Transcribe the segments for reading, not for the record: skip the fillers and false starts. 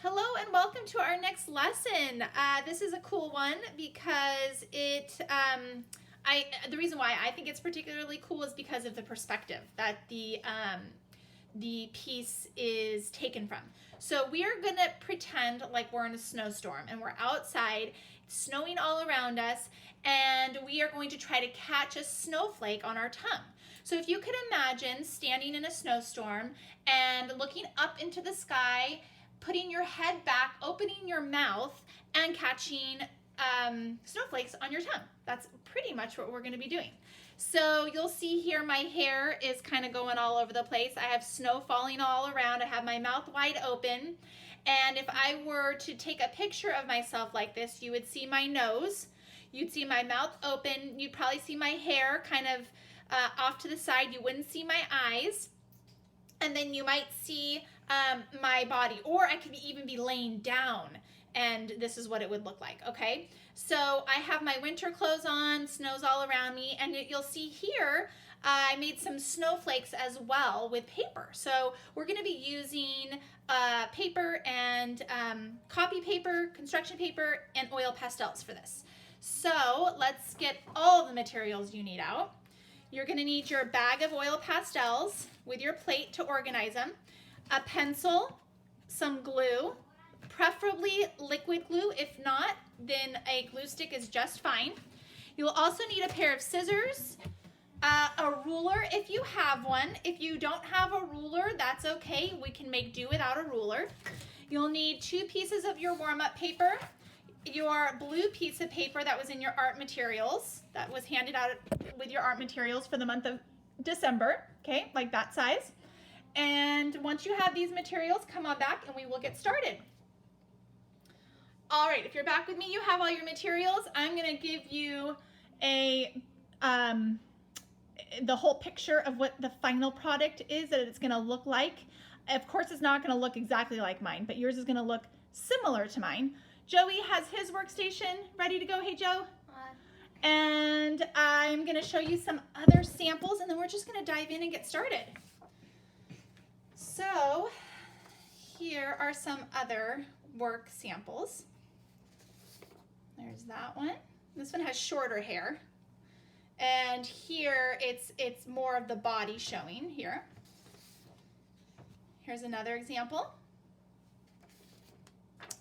Hello and welcome to our next lesson. This is a cool one because the reason why I think it's particularly cool is because of the perspective that the piece is taken from. So we are gonna pretend like we're in a snowstorm and we're outside, it's snowing all around us, and we are going to try to catch a snowflake on our tongue. So if you could imagine standing in a snowstorm and looking up into the sky, putting your head back, opening your mouth, and catching snowflakes on your tongue. That's pretty much what we're going to be doing. So you'll see here my hair is kind of going all over the place. I have snow falling all around. I have my mouth wide open. And if I were to take a picture of myself like this, you would see my nose. You'd see my mouth open. You'd probably see my hair kind of off to the side. You wouldn't see my eyes. And then you might see my body, or I could even be laying down, and this is what it would look like, okay? So I have my winter clothes on, snow's all around me, and you'll see here I made some snowflakes as well with paper. So we're gonna be using paper and copy paper, construction paper, and oil pastels for this. So let's get all the materials you need out. You're gonna need your bag of oil pastels with your plate to organize them, a pencil, some glue, preferably liquid glue. If not, then a glue stick is just fine. You'll also need a pair of scissors, a ruler if you have one. If you don't have a ruler, that's okay. We can make do without a ruler. You'll need 2 pieces of your warm-up paper, your blue piece of paper that was in your art materials, that was handed out with your art materials for the month of December, okay, like that size. And once you have these materials, come on back and we will get started. All right, if you're back with me, you have all your materials. I'm gonna give you the whole picture of what the final product is that it's gonna look like. Of course, it's not gonna look exactly like mine, but yours is gonna look similar to mine. Joey has his workstation ready to go. Hey, Joe. And I'm gonna show you some other samples, and then we're just gonna dive in and get started. So here are some other work samples. There's that one. This one has shorter hair. And here it's more of the body showing here. Here's another example.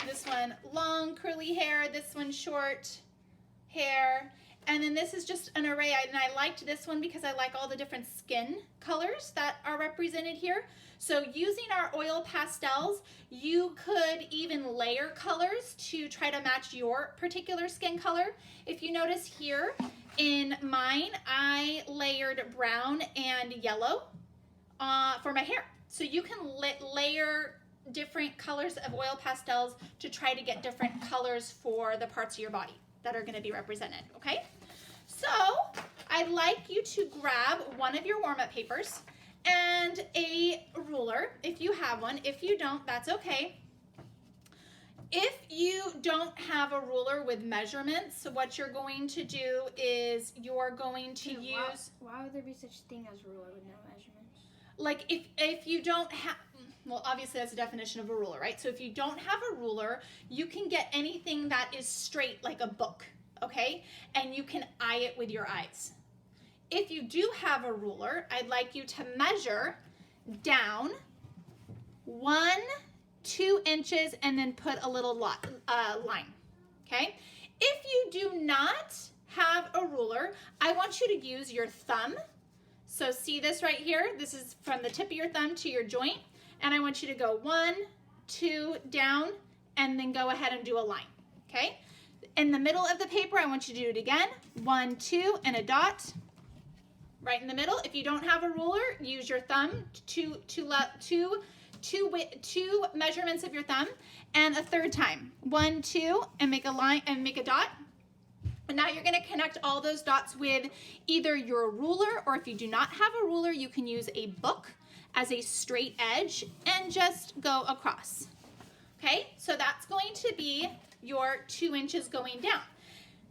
This one long curly hair, this one short hair. And then this is just an array, and I liked this one because I like all the different skin colors that are represented here. So using our oil pastels, you could even layer colors to try to match your particular skin color. If you notice here in mine, I layered brown and yellow for my hair. So you can layer different colors of oil pastels to try to get different colors for the parts of your body that are going to be represented, okay? So I'd like you to grab one of your warm-up papers and a ruler if you have one. If you don't, that's okay. If you don't have a ruler with measurements, what you're going to do is you're going to use... Why would there be such a thing as a ruler with no measurements? Like if you don't have... Well, obviously that's the definition of a ruler, right? So if you don't have a ruler, you can get anything that is straight like a book, okay? And you can eye it with your eyes. If you do have a ruler, I'd like you to measure down 1-2 inches and then put a little line, okay? If you do not have a ruler, I want you to use your thumb. So see this right here? This is from the tip of your thumb to your joint. And I want you to go 1, 2, down, and then go ahead and do a line, okay? In the middle of the paper, I want you to do it again. 1, 2, and a dot right in the middle. If you don't have a ruler, use your thumb, two measurements of your thumb, and a third time. 1, 2, and make a line and make a dot. And now you're gonna connect all those dots with either your ruler, or if you do not have a ruler, you can use a book as a straight edge and just go across. Okay, so that's going to be your 2 inches going down.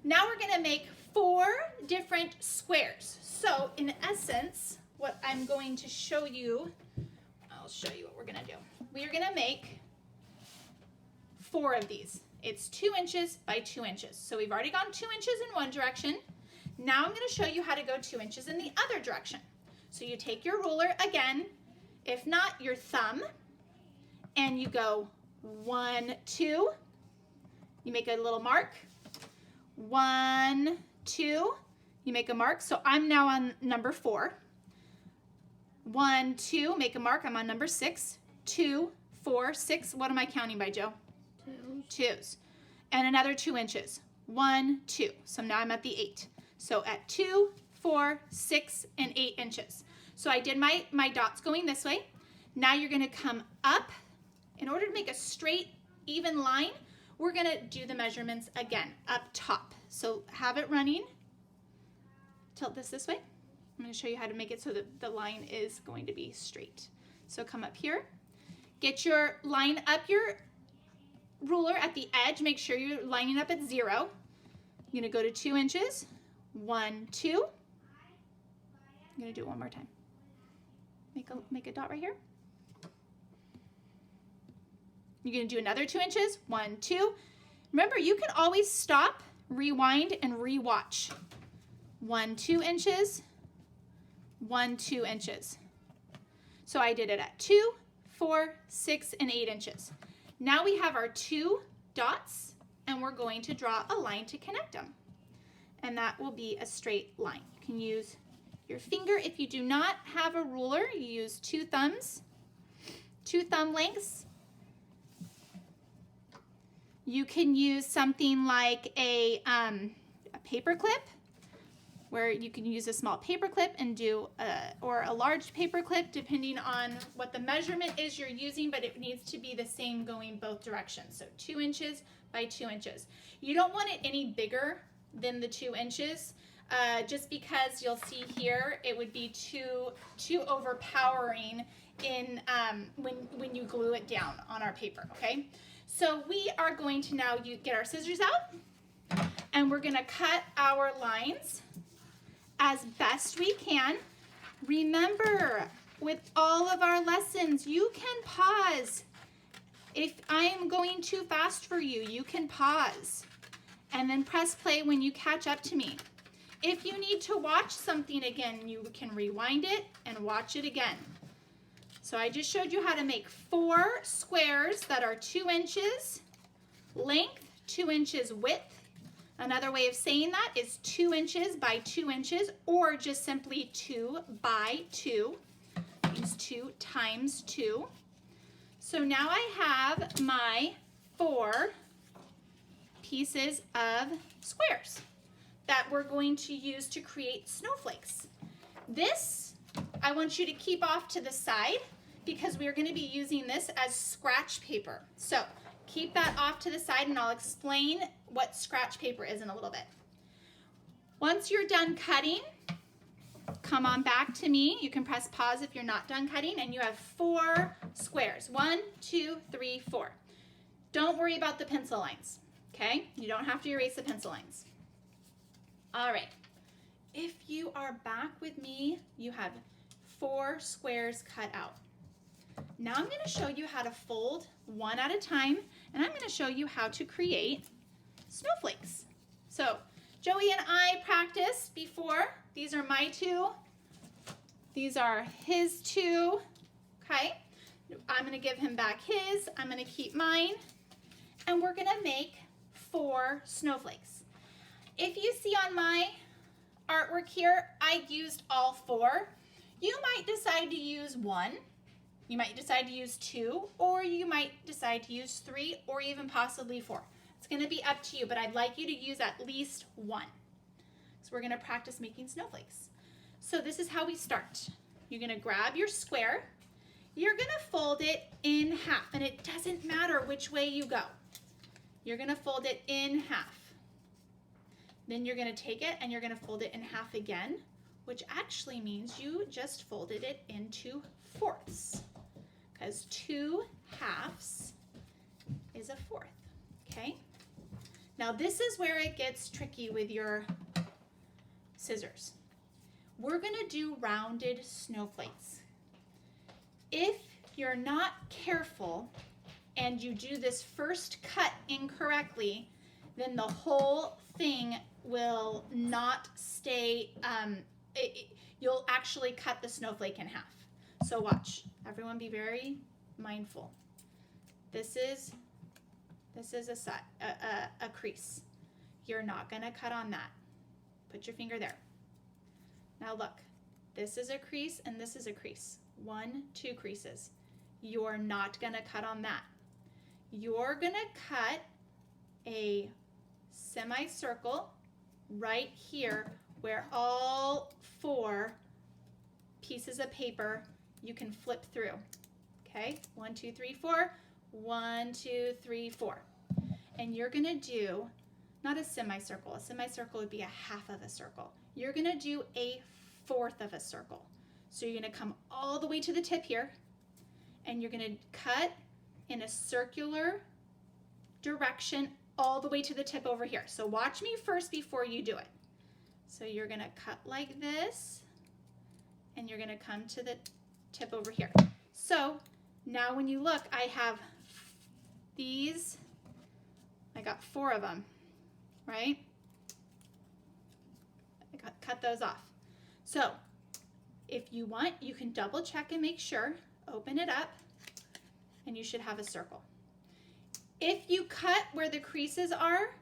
Now we're gonna make 4 different squares. So in essence, what I'm going to show you, I'll show you what we're gonna do. We are gonna make 4 of these. It's 2 inches by 2 inches. So we've already gone 2 inches in one direction. Now I'm going to show you how to go 2 inches in the other direction. So you take your ruler again, if not your thumb, and you go 1, 2. You make a little mark. 1, 2. You make a mark. So I'm now on number 4. 1, 2. Make a mark. I'm on number 6. 2, 4, 6. What am I counting by, Joe? 2s. And another 2 inches. 1, 2. So now I'm at the 8. So at 2, 4, 6, and 8 inches. So I did my dots going this way. Now you're going to come up. In order to make a straight, even line, we're going to do the measurements again, up top. So have it running. Tilt this way. I'm going to show you how to make it so that the line is going to be straight. So come up here. Get your line up your ruler at the edge. Make sure you're lining up at 0. You're going to go to 2 inches. 1, 2. I'm going to do it one more time. Make a dot right here. You're going to do another 2 inches. 1, 2. Remember, you can always stop, rewind, and rewatch. 1, 2 inches. 1, 2 inches. So I did it at 2, 4, 6, and 8 inches. Now we have our 2 dots, and we're going to draw a line to connect them. And that will be a straight line. You can use your finger. If you do not have a ruler, you use 2 thumbs, 2 thumb lengths. You can use something like a paper clip, where you can use a small paper clip and do or a large paper clip, depending on what the measurement is you're using, but it needs to be the same going both directions. So 2 inches by 2 inches. You don't want it any bigger than the 2 inches, just because you'll see here it would be too overpowering in when you glue it down on our paper. Okay, so we are going to now get our scissors out, and we're going to cut our lines as best we can. Remember, with all of our lessons, you can pause. If I'm going too fast for you, you can pause and then press play when you catch up to me. If you need to watch something again, you can rewind it and watch it again. So I just showed you how to make 4 squares that are 2 inches length, 2 inches width. Another way of saying that is 2 inches by 2 inches, or just simply 2 by 2. Means 2 times 2. So now I have my 4 pieces of squares that we're going to use to create snowflakes. This, I want you to keep off to the side, because we're going to be using this as scratch paper. So keep that off to the side, and I'll explain what scratch paper is in a little bit. Once you're done cutting, come on back to me. You can press pause if you're not done cutting, and you have 4 squares. 1, 2, 3, 4. Don't worry about the pencil lines, okay? You don't have to erase the pencil lines. All right. If you are back with me, you have 4 squares cut out. Now I'm going to show you how to fold one at a time, and I'm going to show you how to create snowflakes. So Joey and I practiced before. These are my 2. These are his 2. Okay. I'm going to give him back his. I'm going to keep mine. And we're going to make 4 snowflakes. If you see on my artwork here, I used all 4. You might decide to use 1. You might decide to use 2, or you might decide to use 3, or even possibly 4. It's going to be up to you, but I'd like you to use at least 1. So we're going to practice making snowflakes. So this is how we start. You're going to grab your square. You're going to fold it in half, and it doesn't matter which way you go. You're going to fold it in half. Then you're going to take it and you're going to fold it in half again, which actually means you just folded it into 4ths, because 2 halves is a 4th, okay? Now this is where it gets tricky with your scissors. We're gonna do rounded snowflakes. If you're not careful and you do this first cut incorrectly, then the whole thing will not stay, you'll actually cut the snowflake in half. So watch, everyone be very mindful. This is a crease. You're not gonna cut on that. Put your finger there. Now look, this is a crease and this is a crease. 1, 2 creases. You're not gonna cut on that. You're gonna cut a semicircle right here where all 4 pieces of paper you can flip through. Okay, 1, 2, 3, 4. 1, 2, 3, 4. And you're gonna do not a semicircle. A semicircle would be a half of a circle. You're gonna do a 1/4 of a circle. So you're gonna come all the way to the tip here, and you're gonna cut in a circular direction all the way to the tip over here. So watch me first before you do it. So you're gonna cut like this, and you're gonna come to the tip over here. So now when you look, I have these, I got 4 of them, right? I cut those off. So if you want, you can double check and make sure, open it up, and you should have a circle. If you cut where the creases are,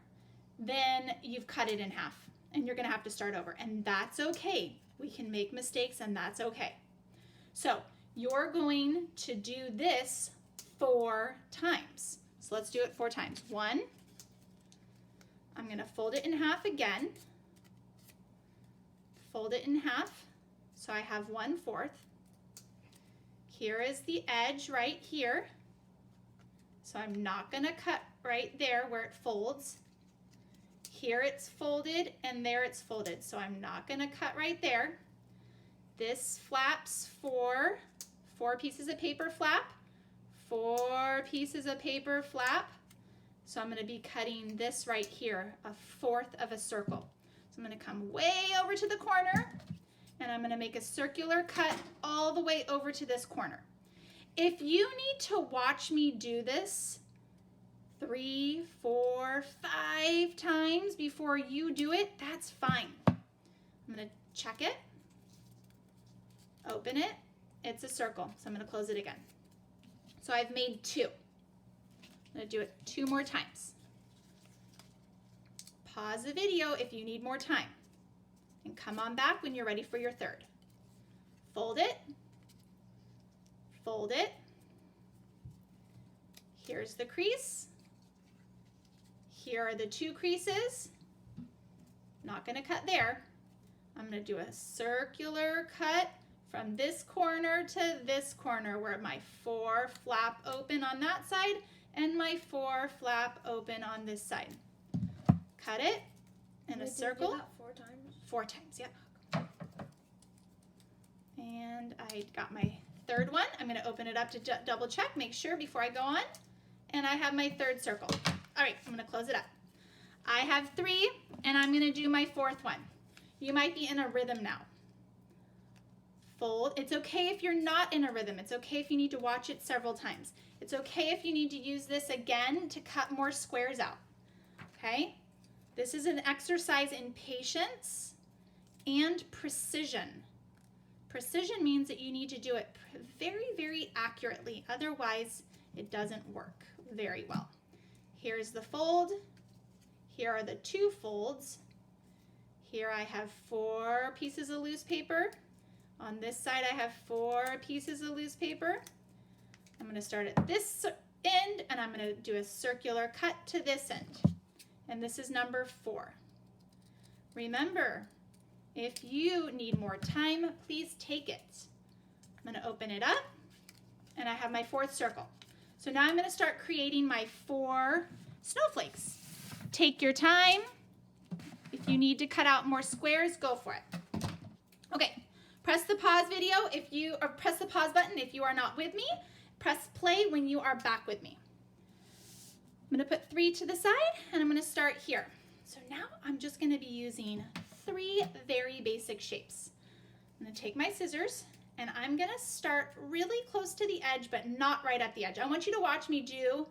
then you've cut it in half and you're gonna have to start over, and that's okay. We can make mistakes and that's okay. So you're going to do this 4 times. So let's do it 4 times. 1, I'm gonna fold it in half again, fold it in half, so I have 1/4. Here is the edge right here. So I'm not gonna cut right there where it folds. Here it's folded and there it's folded, so I'm not gonna cut right there. This flaps 4 pieces of paper flap, 4 pieces of paper flap. So I'm gonna be cutting this right here, a 1/4 of a circle. So I'm gonna come way over to the corner and I'm gonna make a circular cut all the way over to this corner. If you need to watch me do this 3, 4, 5 times before you do it, that's fine. I'm gonna check it, open it, it's a circle, so I'm gonna close it again. So I've made 2. I'm gonna do it 2 more times. Pause the video if you need more time, and come on back when you're ready for your 3rd. Fold it, fold it. Here's the crease. Here are the 2 creases. Not gonna cut there. I'm gonna do a circular cut from this corner to this corner where my 4 flap open on that side and my 4 flap open on this side. Cut it in a circle. Did that 4 times? 4 times, yep. And I got my 3rd one. I'm gonna open it up to double check, make sure before I go on. And I have my 3rd circle. All right, I'm gonna close it up. I have 3, and I'm gonna do my 4th one. You might be in a rhythm now. Fold. It's okay if you're not in a rhythm. It's okay if you need to watch it several times. It's okay if you need to use this again to cut more squares out, okay? This is an exercise in patience and precision. Precision means that you need to do it very, very accurately. Otherwise, it doesn't work very well. Here's the fold. Here are the 2 folds. Here I have 4 pieces of loose paper. On this side, I have 4 pieces of loose paper. I'm gonna start at this end, and I'm gonna do a circular cut to this end. And this is number 4. Remember, if you need more time, please take it. I'm gonna open it up, and I have my 4th circle. So now I'm gonna start creating my 4 snowflakes. Take your time. If you need to cut out more squares, go for it. Okay, press the pause press the pause button if you are not with me. Press play when you are back with me. I'm gonna put 3 to the side, and I'm gonna start here. So now I'm just gonna be using 3 very basic shapes. I'm gonna take my scissors, And I'm gonna start really close to the edge, but not right at the edge. I want you to watch me do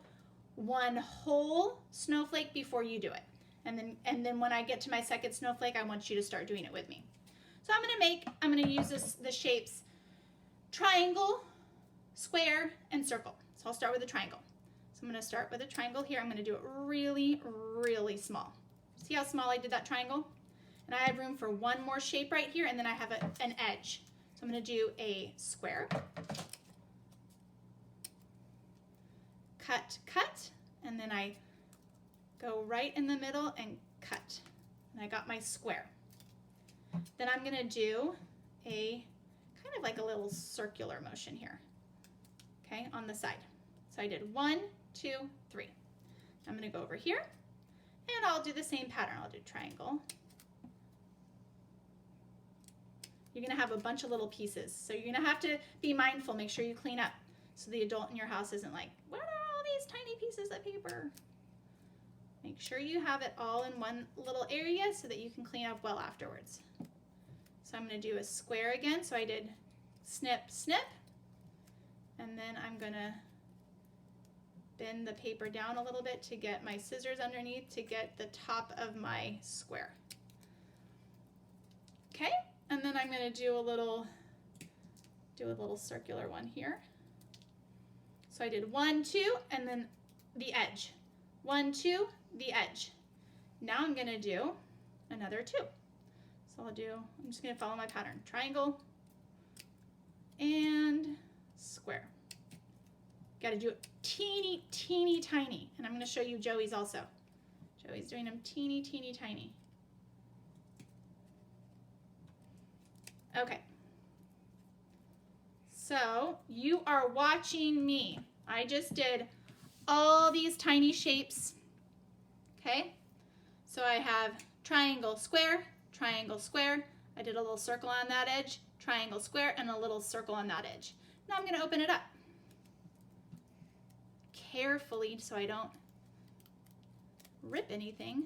one whole snowflake before you do it. And then when I get to my second snowflake, I want you to start doing it with me. So I'm gonna use the shapes triangle, square, and circle. So I'll start with a triangle. So I'm gonna start with a triangle here. I'm gonna do it really, really small. See how small I did that triangle? And I have room for one more shape right here, and then I have an edge. So I'm gonna do a square, cut, cut, and then I go right in the middle and cut. And I got my square. Then I'm gonna do a kind of like a little circular motion here, okay, on the side. So I did 1, 2, 3. I'm gonna go over here, and I'll do the same pattern. I'll do triangle. You're gonna have a bunch of little pieces, so you're gonna have to be mindful. Make sure you clean up so the adult in your house isn't like, what are all these tiny pieces of paper? Make sure you have it all in one little area so that you can clean up well afterwards. So I'm gonna do a square again. So I did snip, snip, and then I'm gonna bend the paper down a little bit to get my scissors underneath to get the top of my square. Okay, and then I'm gonna do a little circular one here. So I did 1, 2, and then the edge. 1, 2, the edge. Now I'm gonna do another 2. So I'm just gonna follow my pattern. Triangle and square. Gotta do it teeny, teeny, tiny. And I'm gonna show you Joey's also. Joey's doing them teeny, teeny, tiny. Okay. So you are watching me. I just did all these tiny shapes. Okay. So I have triangle, square, triangle, square. I did a little circle on that edge, triangle, square, and a little circle on that edge. Now I'm gonna open it up carefully so I don't rip anything.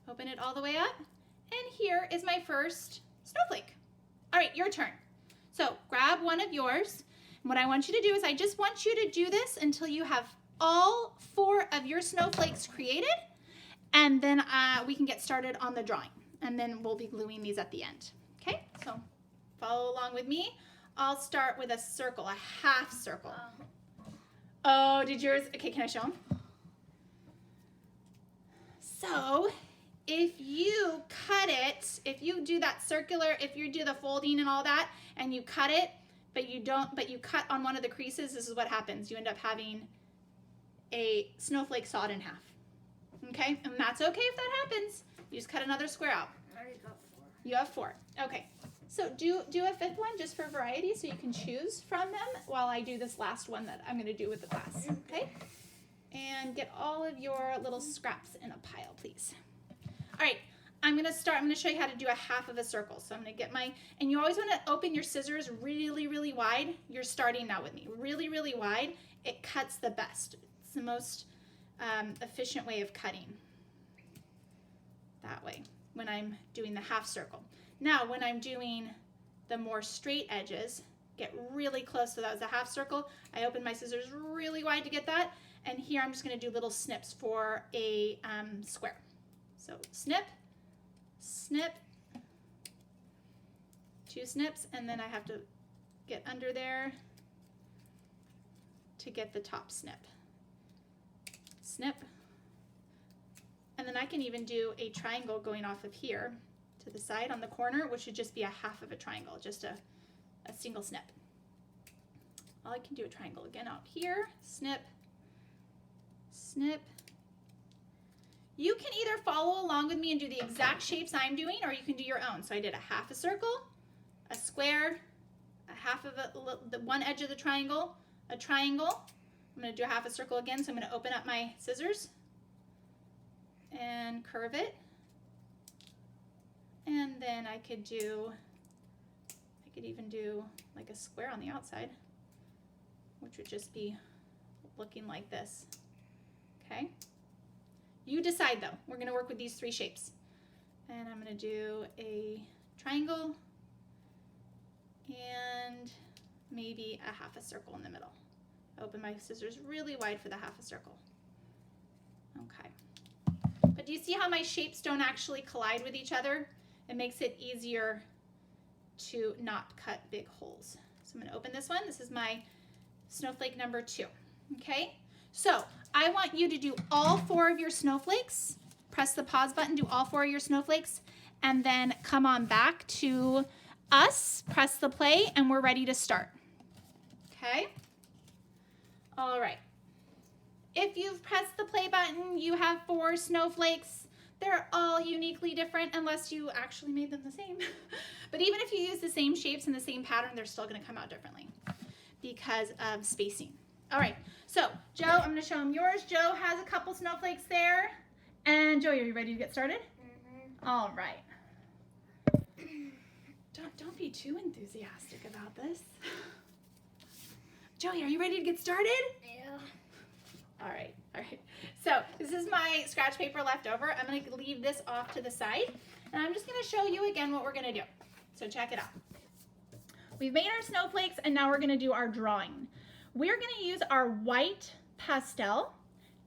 Open it all the way up, and here is my first snowflake. All right, your turn. So grab one of yours, and what I want you to do is I just want you to do this until you have all 4 of your snowflakes created, and then we can get started on the drawing, and then we'll be gluing these at the end. Okay, so follow along with me. I'll start with a circle, a half circle. Oh, did yours? Okay, can I show them? So if you cut it, if you do that circular, if you do the folding and all that, and you cut it, but you cut on one of the creases, this is what happens. You end up having a snowflake sawed in half. Okay, and that's okay if that happens. You just cut another square out. I already got 4. You have 4. Okay. So do a 5th one just for variety so you can choose from them while I do this last one that I'm going to do with the class. Okay? And get all of your little scraps in a pile, please. All right. I'm going to show you how to do a half of a circle. So I'm going to get and you always want to open your scissors really, really wide. You're starting now with me. Really, really wide. It cuts the best. It's the most efficient way of cutting. That way when I'm doing the half circle. Now, when I'm doing the more straight edges, get really close. So that was a half circle. I opened my scissors really wide to get that. And here I'm just going to do little snips for a square. So snip, snip, 2 snips, and then I have to get under there to get the top snip. Snip. And then I can even do a triangle going off of here to the side on the corner, which would just be a half of a triangle, just a single snip. I can do a triangle again out here, snip, snip. You can either follow along with me and do the exact shapes I'm doing, or you can do your own. So I did a half a circle, a square, a half of the one edge of the triangle, a triangle. I'm going to do a half a circle again, so I'm going to open up my scissors and curve it. And then I could even do like a square on the outside, which would just be looking like this. Okay? You decide though. We're going to work with these 3 shapes. And I'm going to do a triangle and maybe a half a circle in the middle. Open my scissors really wide for the half a circle. Okay. But do you see how my shapes don't actually collide with each other? It makes it easier to not cut big holes. So I'm going to open this one. This is my snowflake number 2. Okay? So I want you to do all 4 of your snowflakes. Press the pause button, do all 4 of your snowflakes, and then come on back to us, press the play, and we're ready to start. Okay? All right. If you've pressed the play button, you have 4 snowflakes. They're all uniquely different unless you actually made them the same. But even if you use the same shapes and the same pattern, they're still going to come out differently because of spacing. All right. So, Joe, I'm going to show him yours. Joe has a couple snowflakes there. And Joey, are you ready to get started? Mm-hmm. All right. Don't be too enthusiastic about this. Joey, are you ready to get started? Yeah. All right. So this is my scratch paper left over. I'm going to leave this off to the side, and I'm just going to show you again what we're going to do. So check it out. We've made our snowflakes, and now we're going to do our drawing. We're going to use our white pastel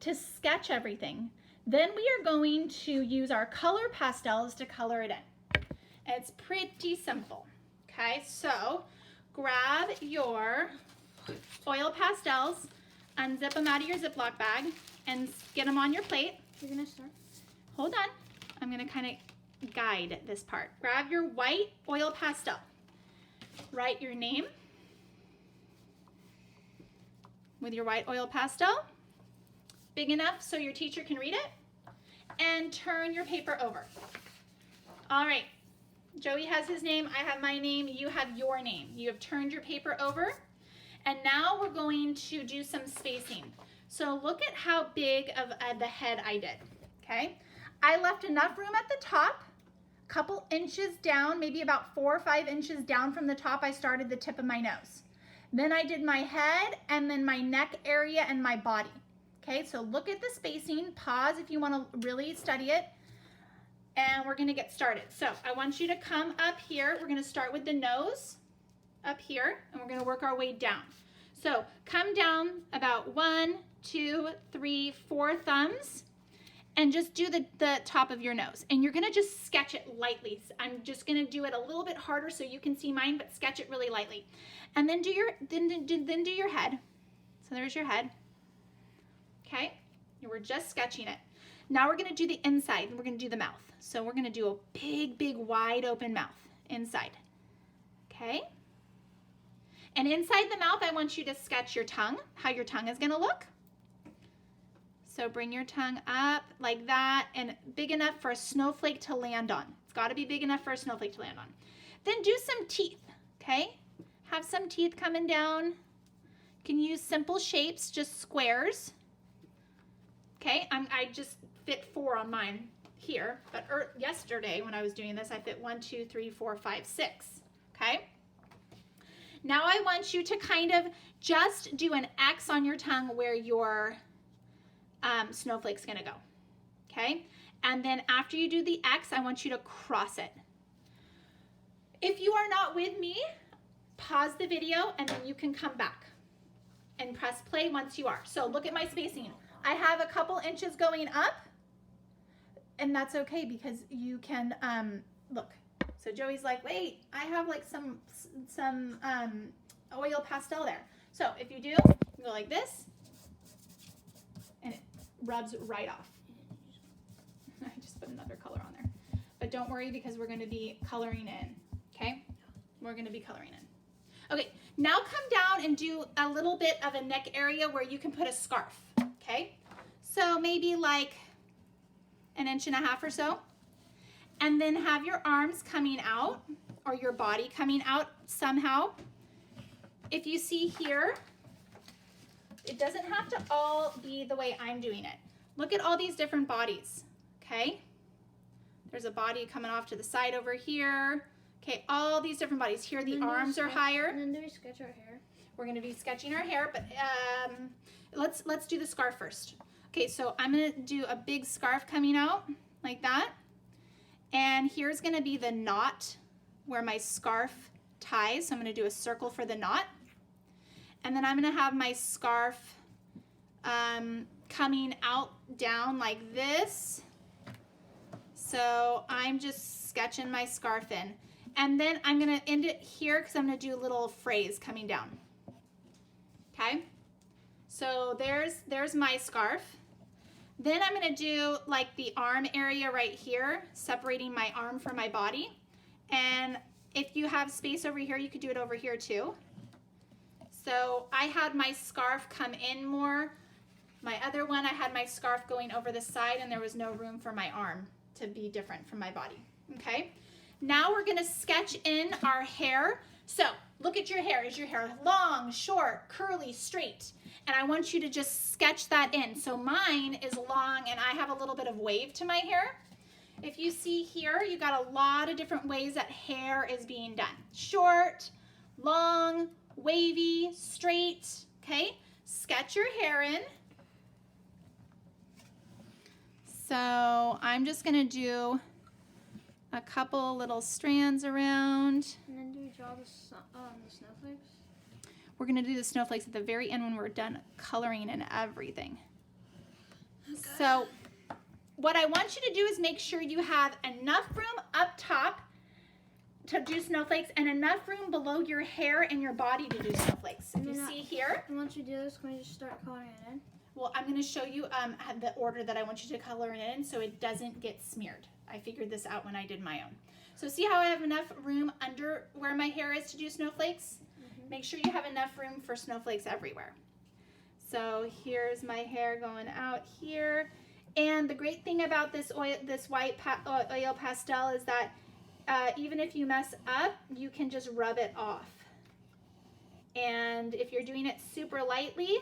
to sketch everything. Then we are going to use our color pastels to color it in. It's pretty simple. Okay, so grab your oil pastels, unzip them out of your Ziploc bag, and get them on your plate. You're gonna start? Hold on. I'm gonna kind of guide this part. Grab your white oil pastel. Write your name with your white oil pastel, big enough so your teacher can read it, and turn your paper over. All right, Joey has his name, I have my name, you have your name. You have turned your paper over, and now we're going to do some spacing. So look at how big of the head I did, okay? I left enough room at the top, a couple inches down, maybe about 4 or 5 inches down from the top, I started the tip of my nose. Then I did my head, and then my neck area and my body. Okay, so look at the spacing, pause if you want to really study it, and we're going to get started. So I want you to come up here. We're going to start with the nose up here, and we're going to work our way down. So come down about 1, 2, 3, 4 thumbs, and just do the top of your nose. And you're going to just sketch it lightly. I'm just going to do it a little bit harder so you can see mine, but sketch it really lightly. And then do your head. So there's your head. Okay, and we're just sketching it. Now we're going to do the inside, and we're going to do the mouth. So we're going to do a big, big, wide open mouth inside. Okay, and inside the mouth, I want you to sketch your tongue, how your tongue is going to look. So bring your tongue up like that, and big enough for a snowflake to land on. It's got to be big enough for a snowflake to land on. Then do some teeth, okay? Have some teeth coming down. You can use simple shapes, just squares. Okay, I just fit 4 on mine here, but yesterday when I was doing this, I fit 1, 2, 3, 4, 5, 6, okay? Now I want you to kind of just do an X on your tongue where your snowflake's gonna go, okay? And then after you do the X, I want you to cross it. If you are not with me, pause the video and then you can come back and press play once you are. So look at my spacing. I have a couple inches going up, and that's okay because you can, look. So Joey's like, wait, I have like some oil pastel there. So if you do, you go like this, and it rubs right off. I just put another color on there. But don't worry because we're going to be coloring in, okay? We're going to be coloring in. Okay, now come down and do a little bit of a neck area where you can put a scarf, okay? So maybe like 1.5 inches or so. And then have your arms coming out or your body coming out somehow. If you see here, it doesn't have to all be the way I'm doing it. Look at all these different bodies, okay? There's a body coming off to the side over here. Okay, all these different bodies. Here the arms are higher. And then do we sketch our hair? We're going to be sketching our hair, but let's do the scarf first. Okay, so I'm going to do a big scarf coming out like that. And here's going to be the knot where my scarf ties. So I'm going to do a circle for the knot. And then I'm going to have my scarf coming out down like this. So I'm just sketching my scarf in. And then I'm going to end it here because I'm going to do a little phrase coming down. Okay? So there's my scarf. Then I'm going to do like the arm area right here, separating my arm from my body. And if you have space over here, you could do it over here too. So I had my scarf come in more. My other one, I had my scarf going over the side and there was no room for my arm to be different from my body. Okay? Now we're gonna sketch in our hair. So look at your hair. Is your hair long, short, curly, straight? And I want you to just sketch that in. So mine is long and I have a little bit of wave to my hair. If you see here, you got a lot of different ways that hair is being done. Short, long, wavy, straight, okay? Sketch your hair in. So I'm just gonna do a couple little strands around. And then do we draw the snowflakes? We're gonna do the snowflakes at the very end when we're done coloring and everything. Okay. So what I want you to do is make sure you have enough room up top to do snowflakes and enough room below your hair and your body to do snowflakes. If you see here. And once you do this, can we just start coloring it in? Well, I'm going to show you the order that I want you to color it in so it doesn't get smeared. I figured this out when I did my own. So see how I have enough room under where my hair is to do snowflakes? Mm-hmm. Make sure you have enough room for snowflakes everywhere. So here's my hair going out here. And the great thing about this white oil pastel is that even if you mess up, you can just rub it off. And if you're doing it super lightly,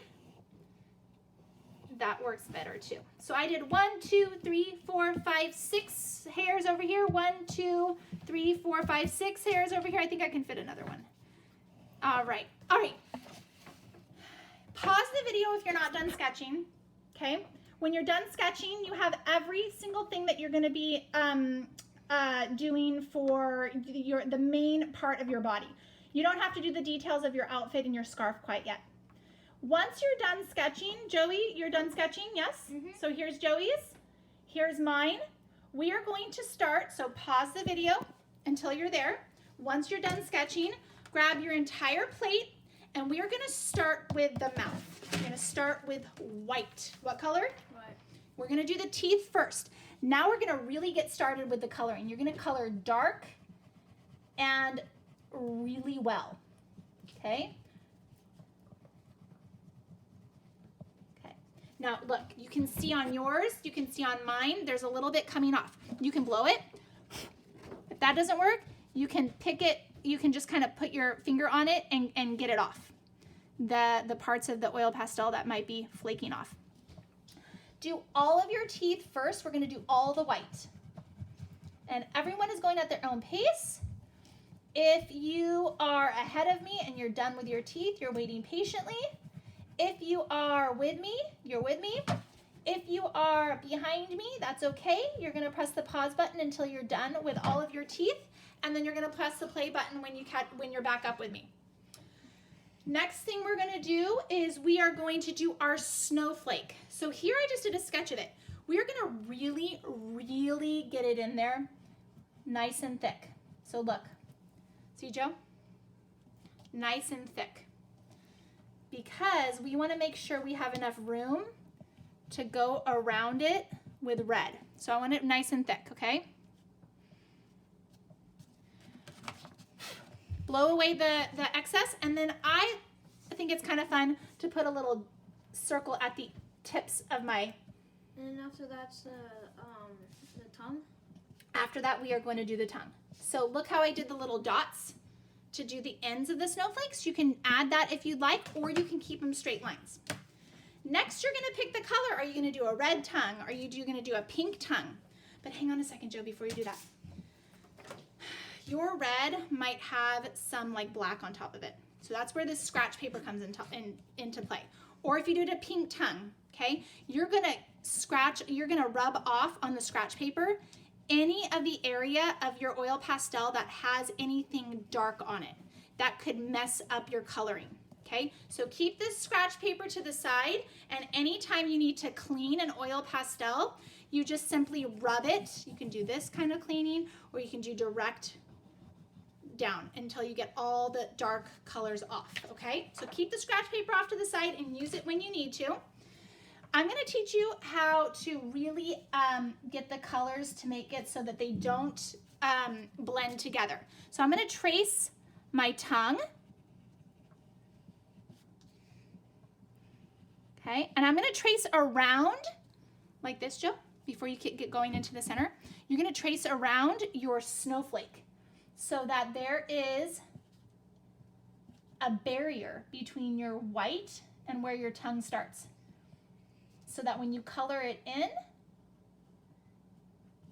that works better too. So I did 1, 2, 3, 4, 5, 6 hairs over here. 1, 2, 3, 4, 5, 6 hairs over here. I think I can fit another one. All right. All right. Pause the video if you're not done sketching. Okay. When you're done sketching, you have every single thing that you're going to be doing for the main part of your body. You don't have to do the details of your outfit and your scarf quite yet. Once you're done sketching, Joey, you're done sketching, yes? Mm-hmm. So here's Joey's, here's mine. We are going to start, so pause the video until you're there. Once you're done sketching, grab your entire plate, and we are gonna start with the mouth. We're gonna start with white. What color? White. We're gonna do the teeth first. Now we're gonna really get started with the coloring. You're gonna color dark and really well, okay? Now, look, you can see on yours, you can see on mine, there's a little bit coming off. You can blow it. If that doesn't work, you can pick it, you can just kind of put your finger on it and get it off. The parts of the oil pastel that might be flaking off. Do all of your teeth first. We're gonna do all the white. And everyone is going at their own pace. If you are ahead of me and you're done with your teeth, you're waiting patiently. If you are with me, you're with me. If you are behind me, that's okay. You're gonna press the pause button until you're done with all of your teeth, and then you're gonna press the play button when you're back up with me. Next thing we're gonna do is we are going to do our snowflake. So here I just did a sketch of it. We're gonna really, really get it in there nice and thick. So look, see Joe? Nice and thick. Because we want to make sure we have enough room to go around it with red. So I want it nice and thick, okay? Blow away the excess, and then I think it's kind of fun to put a little circle at the tips of my... And after that's the tongue? After that, we are going to do the tongue. So look how I did the little dots to do the ends of the snowflakes. You can add that if you'd like, or you can keep them straight lines. Next, you're gonna pick the color. Are you gonna do a red tongue? Are you gonna do a pink tongue? But hang on a second, Joe, before you do that. Your red might have some like black on top of it. So that's where this scratch paper comes into play. Or if you did a pink tongue, okay, you're gonna rub off on the scratch paper any of the area of your oil pastel that has anything dark on it. that could mess up your coloring. Okay, so keep this scratch paper to the side, and anytime you need to clean an oil pastel, you just simply rub it. You can do this kind of cleaning, or you can do direct down until you get all the dark colors off, okay? So keep the scratch paper off to the side and use it when you need to. I'm gonna teach you how to really get the colors to make it so that they don't blend together. So I'm gonna trace my tongue. Okay, and I'm gonna trace around like this, Joe, before you get going into the center. You're gonna trace around your snowflake so that there is a barrier between your white and where your tongue starts. So that when you color it in,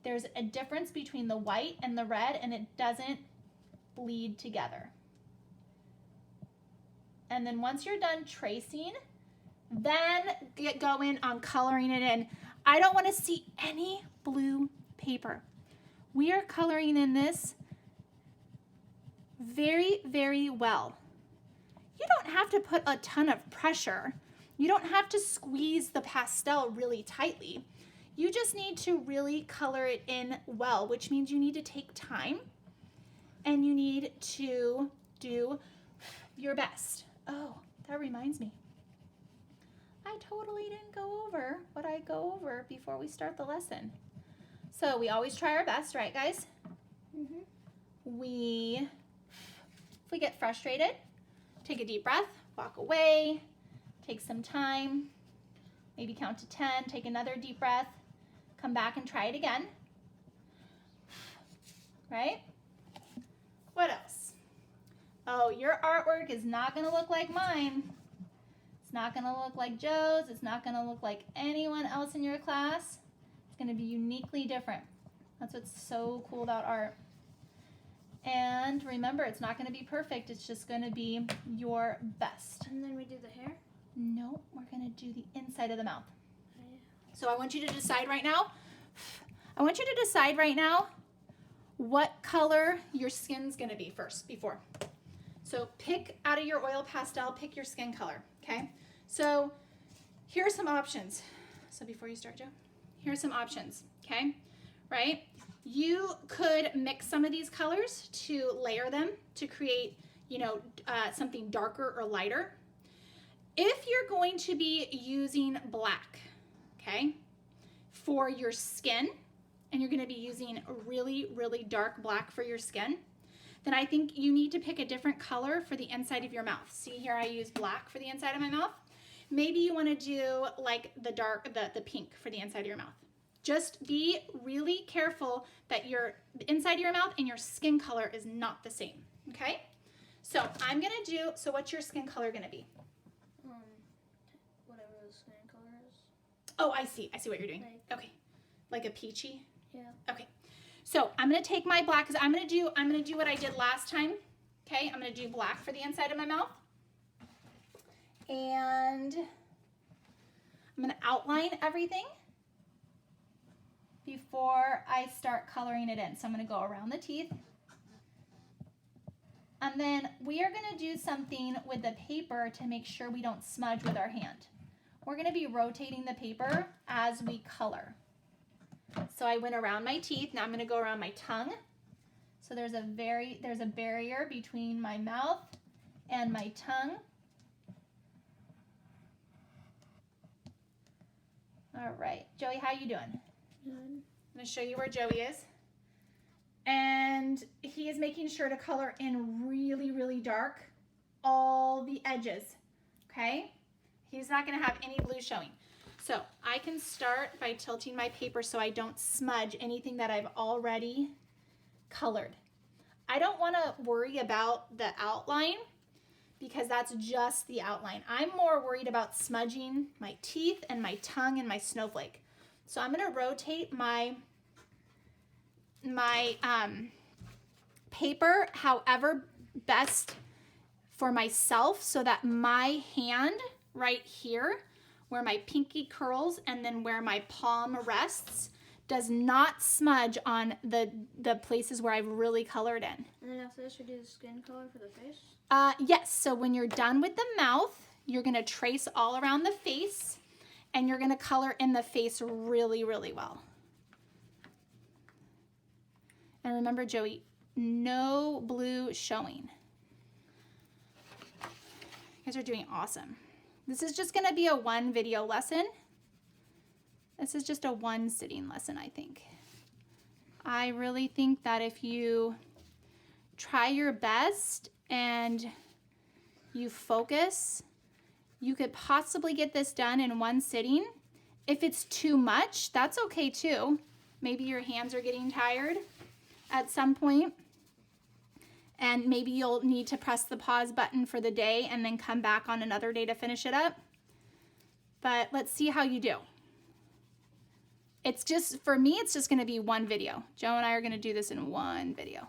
there's a difference between the white and the red and it doesn't bleed together. And then once you're done tracing, then get going on coloring it in. I don't want to see any blue paper. We are coloring in this very, very well. You don't have to put a ton of pressure. You don't have to squeeze the pastel really tightly. You just need to really color it in well, which means you need to take time and you need to do your best. Oh, that reminds me. I totally didn't go over what I go over before we start the lesson. So we always try our best, right, guys? Mm-hmm. If we get frustrated, take a deep breath, walk away, take some time, maybe count to 10, take another deep breath, come back and try it again. Right? What else? Oh, your artwork is not going to look like mine. It's not going to look like Joe's. It's not going to look like anyone else in your class. It's going to be uniquely different. That's what's so cool about art. And remember, it's not going to be perfect. It's just going to be your best. And then we do the hair? No, we're going to do the inside of the mouth. So I want you to decide right now. What color your skin's going to be first, before. So pick out of your oil pastel, pick your skin color, okay? So here are some options. So before you start, Joe, here are some options, okay? Right? You could mix some of these colors to layer them to create, something darker or lighter. If you're going to be using black, okay, for your skin, and you're going to be using a really, really dark black for your skin, then I think you need to pick a different color for the inside of your mouth. See here, I use black for the inside of my mouth. Maybe you want to do like the pink for the inside of your mouth. Just be really careful that the inside of your mouth and your skin color is not the same, okay? So so what's your skin color going to be? Whatever the skin color is. Oh, I see what you're doing. Okay, like a peachy? Yeah. Okay, so I'm going to take my black, because I'm going to do what I did last time, okay? I'm going to do black for the inside of my mouth. And I'm going to outline everything before I start coloring it in. So I'm going to go around the teeth. And then we are going to do something with the paper to make sure we don't smudge with our hand. We're going to be rotating the paper as we color. So I went around my teeth. Now I'm going to go around my tongue. So there's a barrier between my mouth and my tongue. All right, Joey, how you doing? Good. I'm going to show you where Joey is. And he is making sure to color in really, really dark all the edges, okay? He's not going to have any blue showing. So I can start by tilting my paper so I don't smudge anything that I've already colored. I don't want to worry about the outline because that's just the outline. I'm more worried about smudging my teeth and my tongue and my snowflake. So I'm going to rotate my paper however best for myself so that my hand right here where my pinky curls and then where my palm rests does not smudge on the places where I've really colored in. And then after this, we do the skin color for the face? Yes, so when you're done with the mouth, you're gonna trace all around the face and you're gonna color in the face really, really well. And remember, Joey, no blue showing. You guys are doing awesome. This is just gonna be a one video lesson. This is just a one sitting lesson, I think. I really think that if you try your best and you focus, you could possibly get this done in one sitting. If it's too much, that's okay too. Maybe your hands are getting tired at some point, and maybe you'll need to press the pause button for the day and then come back on another day to finish it up. But let's see how you do. It's just, for me, it's just gonna be one video. Joe and I are gonna do this in one video.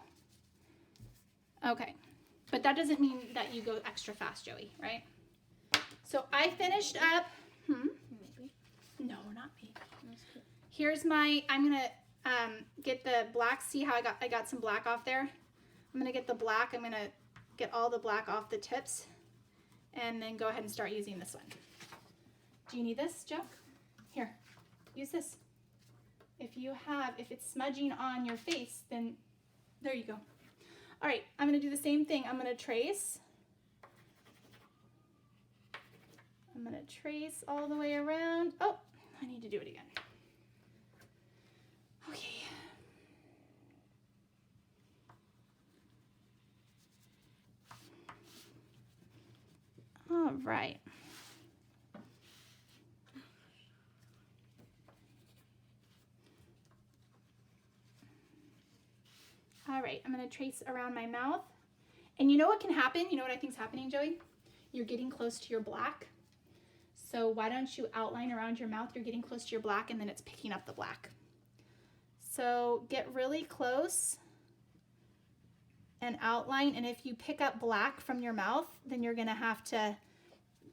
Okay, but that doesn't mean that you go extra fast, Joey, right? So I finished up, Maybe. no, not me. Here's my, I'm gonna get the black, see how I got some black off there? I'm gonna get the black, I'm gonna get all the black off the tips and then go ahead and start using this one. Do you need this, Joe? Here, use this. If it's smudging on your face, then there you go. All right, I'm gonna do the same thing. I'm gonna trace. I'm gonna trace all the way around. Oh, I need to do it again. Okay. All right. All right, I'm gonna trace around my mouth. And you know what can happen? You know what I think's happening, Joey? You're getting close to your black. So why don't you outline around your mouth? You're getting close to your black and then it's picking up the black. So get really close and outline. And if you pick up black from your mouth, then you're gonna have to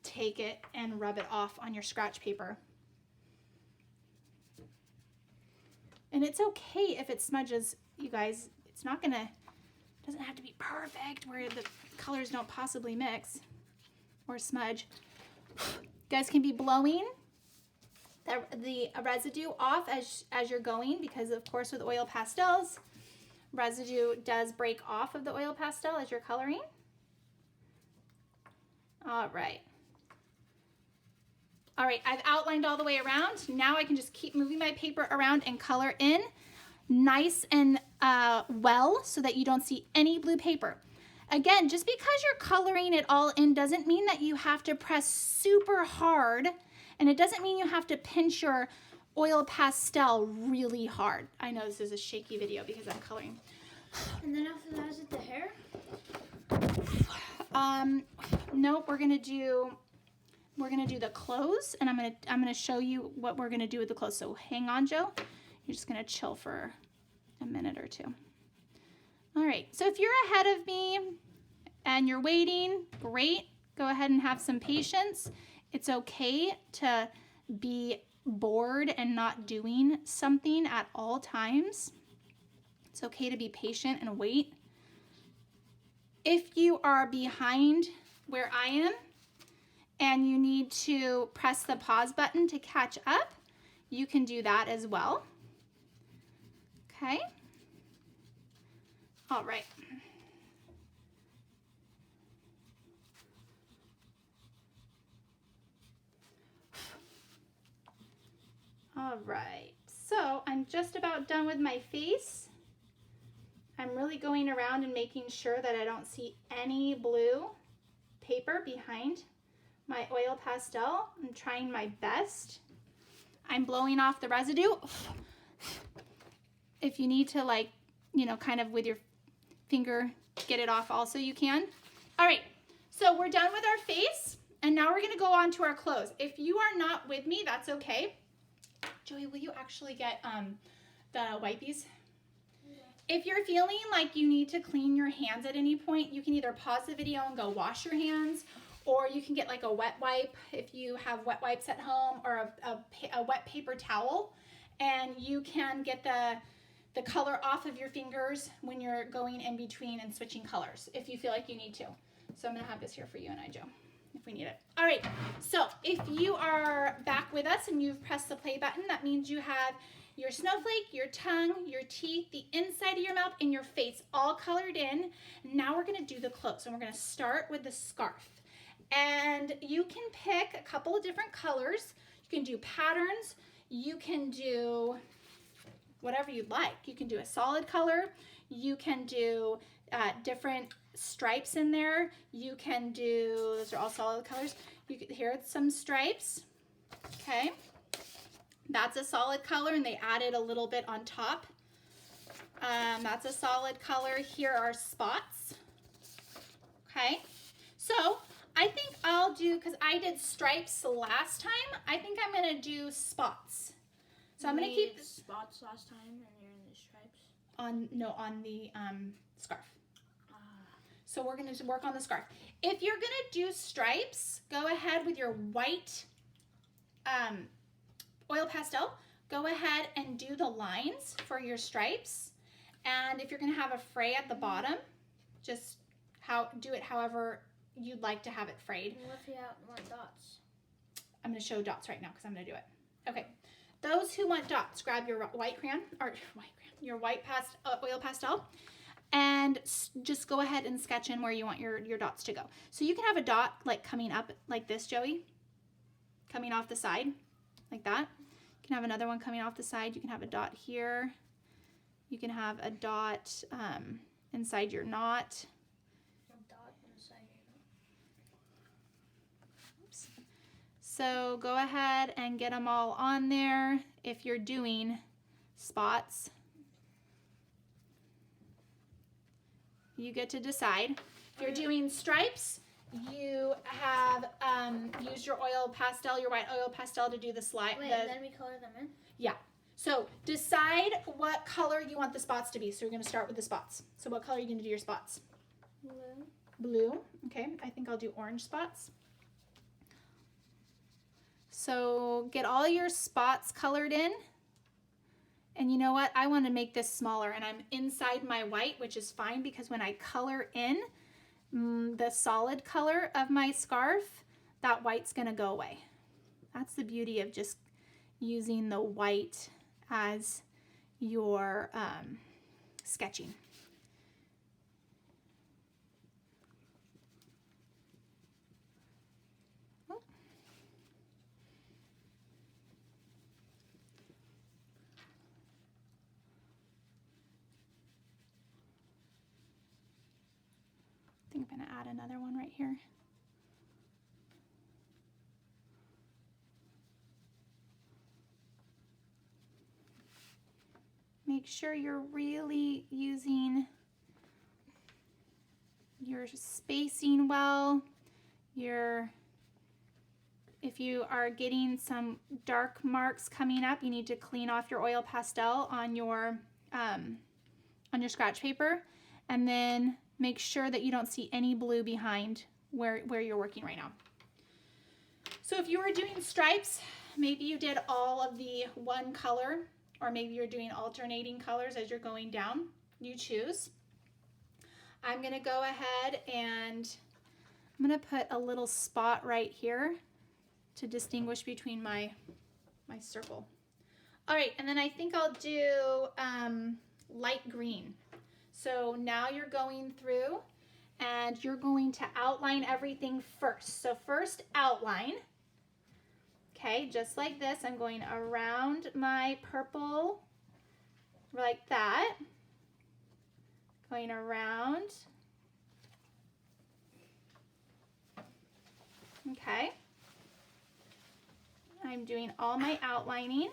take it and rub it off on your scratch paper. And it's okay if it smudges, you guys. It's not gonna, doesn't have to be perfect where the colors don't possibly mix or smudge. You guys can be blowing the residue off as you're going, because of course with oil pastels, residue does break off of the oil pastel as you're coloring. All right. All right, I've outlined all the way around. Now I can just keep moving my paper around and color in nice and well so that you don't see any blue paper. Again, just because you're coloring it all in doesn't mean that you have to press super hard, and it doesn't mean you have to pinch your oil pastel really hard. I know this is a shaky video because I'm coloring. And then after that, is it the hair? Nope, we're gonna do the clothes, and I'm gonna show you what we're gonna do with the clothes. So hang on, Joe. You're just gonna chill for a minute or two. All right, so if you're ahead of me and you're waiting, great. Go ahead and have some patience. It's okay to be bored and not doing something at all times. It's okay to be patient and wait. If you are behind where I am and you need to press the pause button to catch up, you can do that as well. Okay. All right. All right. So I'm just about done with my face. I'm really going around and making sure that I don't see any blue paper behind my oil pastel. I'm trying my best. I'm blowing off the residue. If you need to, like, you know, kind of with your finger get it off also, you can. All right, so we're done with our face, and now we're gonna go on to our clothes. If you are not with me, that's okay. Joey, will you actually get the wipies? If you're feeling like you need to clean your hands at any point, you can either pause the video and go wash your hands, or you can get like a wet wipe if you have wet wipes at home, or a wet paper towel, and you can get the color off of your fingers when you're going in between and switching colors if you feel like you need to. So I'm gonna have this here for you and I, Joe, if we need it. All right, so if you are back with us and you've pressed the play button, that means you have your snowflake, your tongue, your teeth, the inside of your mouth, and your face all colored in. Now we're gonna do the clothes, and we're gonna start with the scarf. And you can pick a couple of different colors. You can do patterns, you can do whatever you'd like. You can do a solid color, you can do different stripes in there. You can do, those are all solid colors. Here are some stripes, okay? That's a solid color, and they added a little bit on top. That's a solid color. Here are spots, okay? So I think I'll do, because I did stripes last time, I think I'm gonna do spots. So I'm gonna keep spots last time, and you're in the stripes. On the scarf. So we're gonna work on the scarf. If you're gonna do stripes, go ahead with your white oil pastel. Go ahead and do the lines for your stripes. And if you're gonna have a fray at the bottom, just do it however you'd like to have it frayed. What if you want dots? I'm gonna show dots right now because I'm gonna do it. Okay. Those who want dots, grab your white crayon, or your white oil pastel, and just go ahead and sketch in where you want your dots to go. So you can have a dot like coming up like this, Joey, coming off the side, like that. You can have another one coming off the side. You can have a dot here. You can have a dot inside your knot. A dot inside your knot. Oops. So go ahead and get them all on there if you're doing spots. You get to decide. If you're doing stripes, you have used your oil pastel, your white oil pastel to do the slide. Wait, and then we color them in? Yeah. So decide what color you want the spots to be. So we're going to start with the spots. So what color are you going to do your spots? Blue. Blue. Okay. I think I'll do orange spots. So get all your spots colored in. And you know what? I want to make this smaller, and I'm inside my white, which is fine because when I color in the solid color of my scarf, that white's going to go away. That's the beauty of just using the white as your sketching. I think I'm going to add another one right here. Make sure you're really using your spacing well. If you are getting some dark marks coming up, you need to clean off your oil pastel on your scratch paper, and then make sure that you don't see any blue behind where you're working right now. So if you were doing stripes, maybe you did all of the one color, or maybe you're doing alternating colors as you're going down. You choose. I'm gonna go ahead and I'm gonna put a little spot right here to distinguish between my circle. All right, and then I think I'll do light green. So now you're going through and you're going to outline everything first. So first outline, okay, just like this. I'm going around my purple like that, going around, okay. I'm doing all my outlining.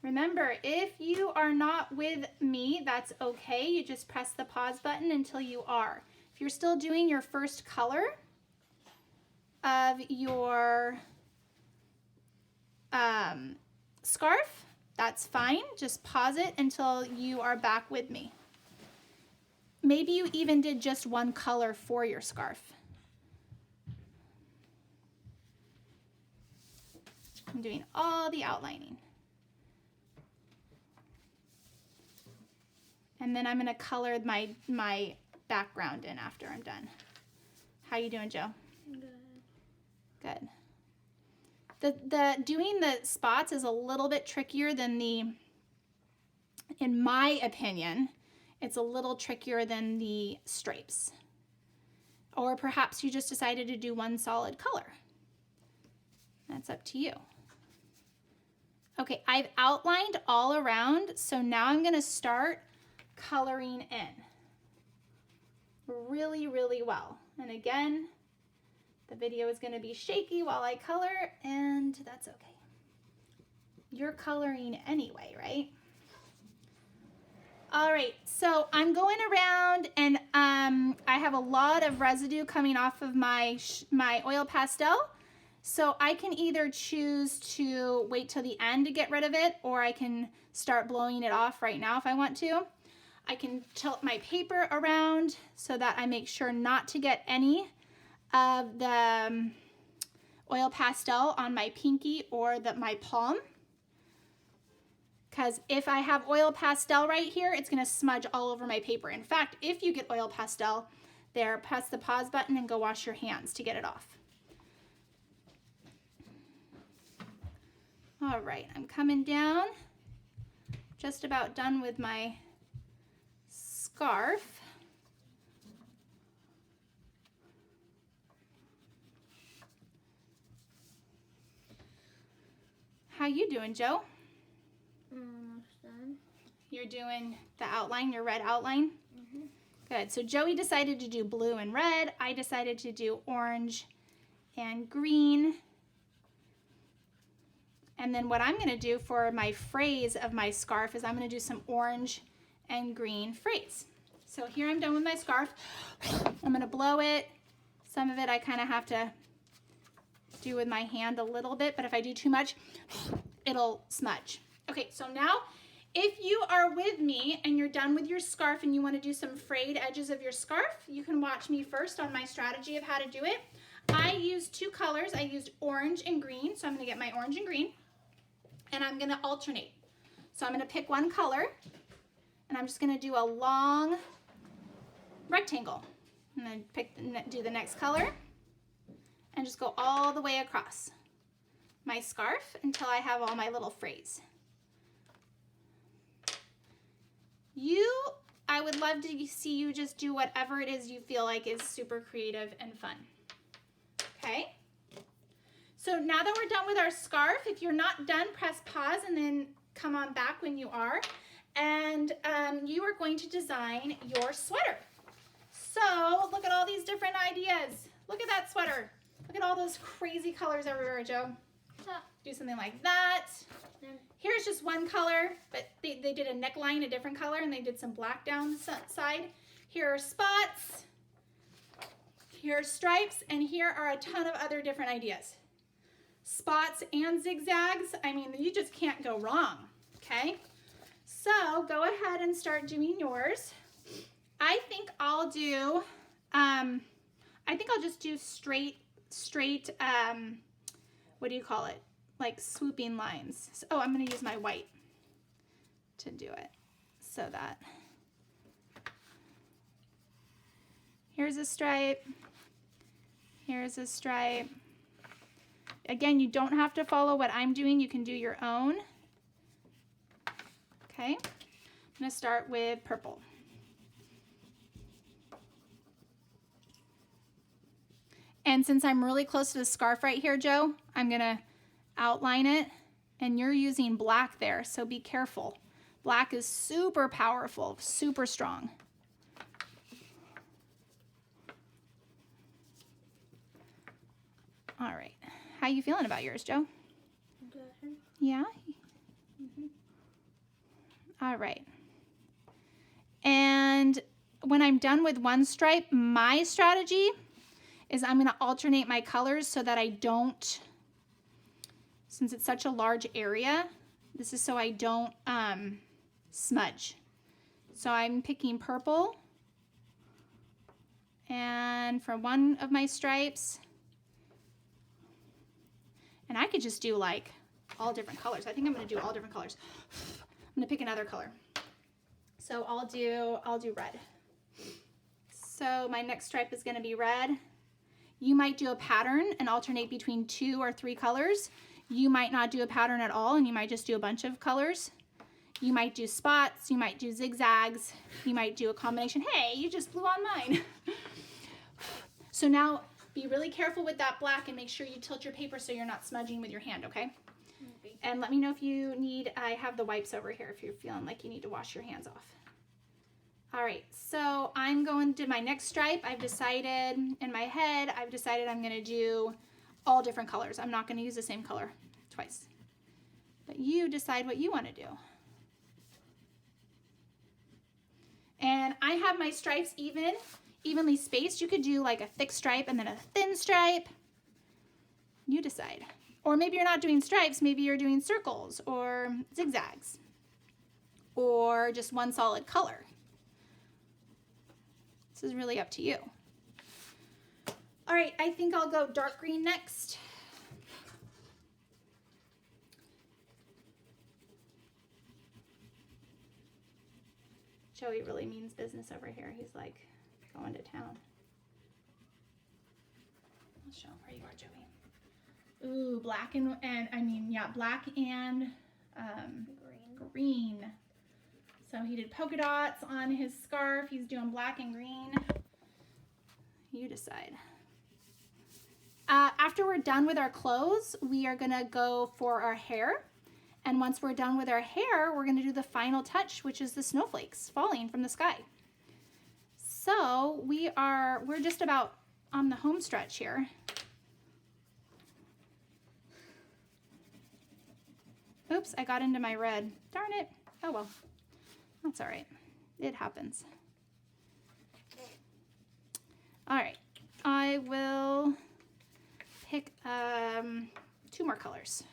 Remember, if you are not with me, that's okay. You just press the pause button until you are. If you're still doing your first color of your scarf, that's fine. Just pause it until you are back with me. Maybe you even did just one color for your scarf. I'm doing all the outlining. And then I'm going to color my background in after I'm done. How you doing, Joe? Good. The doing the spots is a little bit trickier than in my opinion, it's a little trickier than the stripes. Or perhaps you just decided to do one solid color. That's up to you. Okay, I've outlined all around, so now I'm going to start coloring in really, really well. And again, the video is going to be shaky while I color, and that's okay. You're coloring anyway, right? All right, so I'm going around, and I have a lot of residue coming off of my oil pastel. So I can either choose to wait till the end to get rid of it, or I can start blowing it off right now if I want to. I can tilt my paper around so that I make sure not to get any of the oil pastel on my pinky or my palm. Because if I have oil pastel right here, it's going to smudge all over my paper. In fact, if you get oil pastel there, press the pause button and go wash your hands to get it off. All right, I'm coming down, just about done with my scarf. How you doing, Joe? Almost done. You're doing the outline, your red outline? Mm-hmm. Good. So Joey decided to do blue and red. I decided to do orange and green. And then what I'm going to do for my phrase of my scarf is I'm going to do some orange and green phrase. So here I'm done with my scarf. I'm going to blow it. Some of it I kind of have to do with my hand a little bit, but if I do too much, it'll smudge. Okay, so now if you are with me and you're done with your scarf and you want to do some frayed edges of your scarf, you can watch me first on my strategy of how to do it. I used two colors. I used orange and green, so I'm going to get my orange and green, and I'm going to alternate. So I'm going to pick one color, and I'm just going to do a long rectangle. I'm going to do the next color, and just go all the way across my scarf until I have all my little frays. I would love to see you just do whatever it is you feel like is super creative and fun. Okay? So now that we're done with our scarf, if you're not done, press pause and then come on back when you are. And you are going to design your sweater. So look at all these different ideas. Look at that sweater. Look at all those crazy colors everywhere, Joe. Do something like that. Here's just one color, but they did a neckline a different color, and they did some black down the side. Here are spots. Here are stripes, and here are a ton of other different ideas. Spots and zigzags. I mean, you just can't go wrong, okay? So go ahead and start doing yours. I think I'll do, I'll just do straight, what do you call it? Like swooping lines. So, I'm going to use my white to do it so that here's a stripe, here's a stripe. Again, you don't have to follow what I'm doing. You can do your own. Okay, I'm going to start with purple. And since I'm really close to the scarf right here, Joe, I'm going to outline it, and you're using black there, so be careful. Black is super powerful, super strong. All right, how you feeling about yours, Joe? Good. Yeah? Mm-hmm. All right. And when I'm done with one stripe, my strategy is I'm going to alternate my colors so that I don't, since it's such a large area, this is so I don't smudge. So I'm picking purple, and for one of my stripes, and I could just do like all different colors. I think I'm gonna do all different colors. I'm gonna pick another color. So I'll do red. So my next stripe is gonna be red. You might do a pattern and alternate between 2 or 3 colors. You might not do a pattern at all and you might just do a bunch of colors. You might do spots, you might do zigzags, you might do a combination. Hey, you just blew on mine. So now be really careful with that black and make sure you tilt your paper so you're not smudging with your hand, okay? And let me know if you need, I have the wipes over here if you're feeling like you need to wash your hands off. All right, so I'm going to my next stripe. I've decided in my head, I'm gonna do all different colors. I'm not gonna use the same color twice. But you decide what you wanna do. And I have my stripes evenly spaced. You could do like a thick stripe and then a thin stripe. You decide. Or maybe you're not doing stripes, maybe you're doing circles or zigzags or just one solid color. This is really up to you. All right, I think I'll go dark green next. Joey really means business over here. He's like going to town. I'll show him where you are, Joey. Ooh, black and black and green. So he did polka dots on his scarf. He's doing black and green. You decide. After we're done with our clothes, we are gonna go for our hair. And once we're done with our hair, we're gonna do the final touch, which is the snowflakes falling from the sky. So we're just about on the home stretch here. Oops, I got into my red. Darn it. Oh well, that's all right. It happens. All right, I will pick 2 more colors.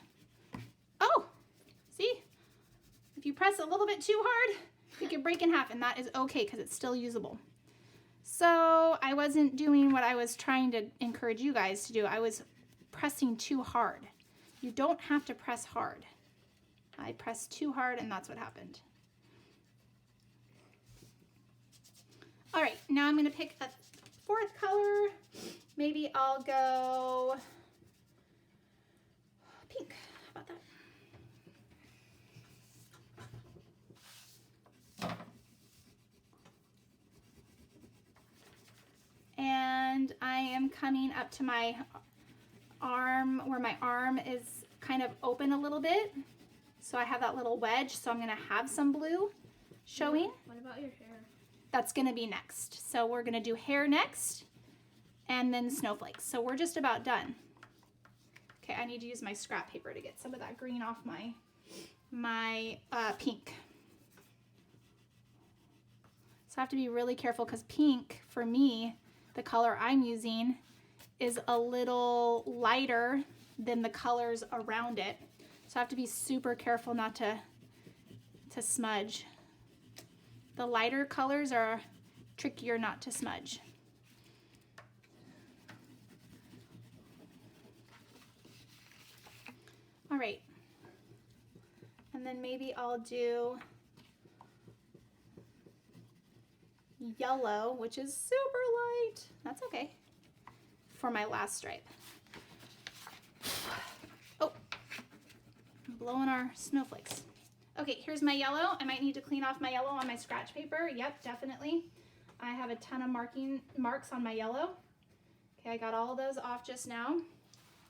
Oh, see? If you press a little bit too hard, you can break in half, and that is okay because it's still usable. So I wasn't doing what I was trying to encourage you guys to do. I was pressing too hard. You don't have to press hard. I pressed too hard and that's what happened. All right, now I'm gonna pick a 4th color. Maybe I'll go pink. How about that? And I am coming up to my arm where my arm is kind of open a little bit. So I have that little wedge, so I'm gonna have some blue showing. What about your hair? That's gonna be next. So we're gonna do hair next and then snowflakes. So we're just about done. Okay, I need to use my scrap paper to get some of that green off my pink. So I have to be really careful because pink, for me, the color I'm using is a little lighter than the colors around it. So I have to be super careful not to smudge. The lighter colors are trickier not to smudge. All right. And then maybe I'll do yellow, which is super light. That's okay. For my last stripe. Oh, I'm blowing our snowflakes. Okay, here's my yellow. I might need to clean off my yellow on my scratch paper. Yep, definitely. I have a ton of marks on my yellow. Okay, I got all of those off just now.